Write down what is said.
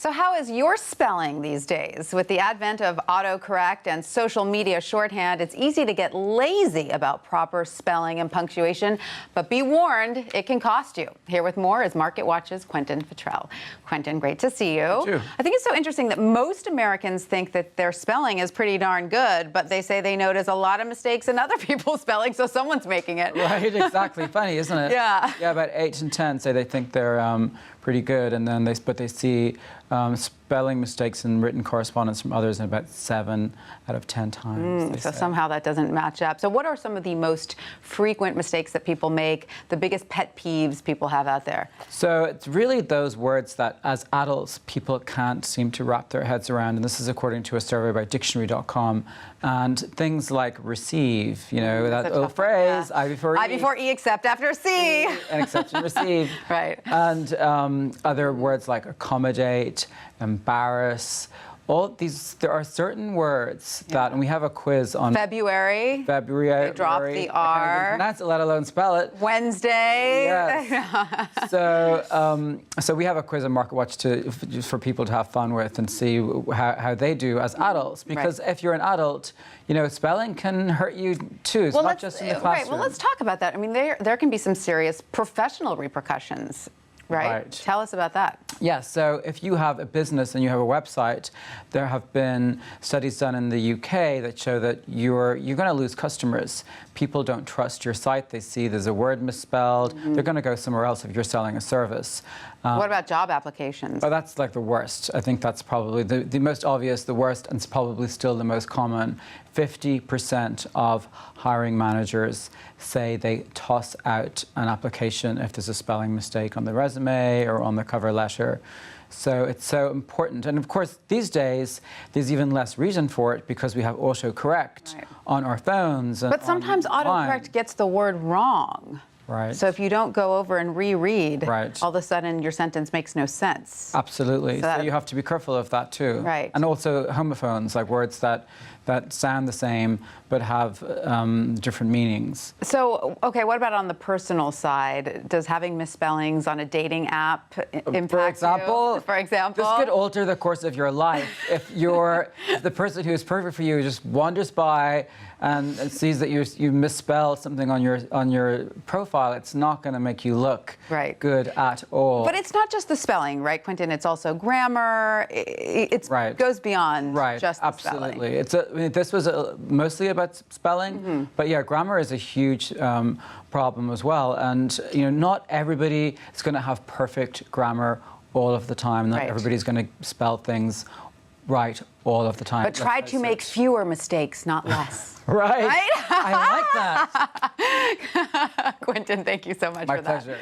So how is your spelling these days? With the advent of autocorrect and social media shorthand, it's easy to get lazy about proper spelling and punctuation, but be warned, it can cost you. Here with more is MarketWatch's Quentin Fottrell. Quentin, great to see you. You too. I think it's so interesting that most Americans think that their spelling is pretty darn good, but they say they notice a lot of mistakes in other people's spelling, so someone's making it. Right, exactly. Funny, isn't it? Yeah. Yeah, about 8 in 10 say they think they're pretty good, and then they see spelling mistakes in written correspondence from others in about 7 out of 10 times. So somehow that doesn't match up. So what are some of the most frequent mistakes that people make, the biggest pet peeves people have out there? So it's really those words that, as adults, people can't seem to wrap their heads around, and this is according to a survey by dictionary.com. And things like receive, you know, that old phrase, yeah. I before E. I before E, except after C. And except and receive. Right. And other words like accommodate, embarrass. All these, there are certain words that, and we have a quiz on February. February. Drop the I can't R. even pronounce it, let alone spell it. Wednesday. Yes. So we have a quiz on MarketWatch for people to have fun with and see how they do as adults. Because if you're an adult, you know, spelling can hurt you too. It's not just in the classroom. Right. Well, let's talk about that. I mean, there can be some serious professional repercussions. Right? Tell us about that. Yes, so if you have a business and you have a website, there have been studies done in the UK that show that you're going to lose customers. People don't trust your site. They see there's a word misspelled. They're going to go somewhere else if you're selling a service. What about job applications? Oh, that's like the worst. I think that's probably the most obvious, the worst, and it's probably still the most common. 50% of hiring managers say they toss out an application if there's a spelling mistake on the resume or on the cover letter. So it's so important. And of course, these days, there's even less reason for it because we have autocorrect on our phones. And but sometimes autocorrect gets the word wrong. Right. So if you don't go over and reread, right, all of a sudden your sentence makes no sense. Absolutely. So you have to be careful of that too. Right. And also homophones, like words that sound the same but have different meanings. So, okay, what about on the personal side? Does having misspellings on a dating app impact you? For example? This could alter the course of your life. If the person who is perfect for you just wanders by and sees that you misspell something on your profile, it's not going to make you look good at all. But it's not just the spelling, right, Quentin? It's also grammar. It goes beyond just the spelling. Absolutely. This was mostly about spelling, but yeah, grammar is a huge problem as well. And you know, not everybody is going to have perfect grammar all of the time. Not everybody's going to spell things right all of the time. But try to make fewer mistakes, not less. Right? I like that. Quentin, thank you so much for that. My pleasure.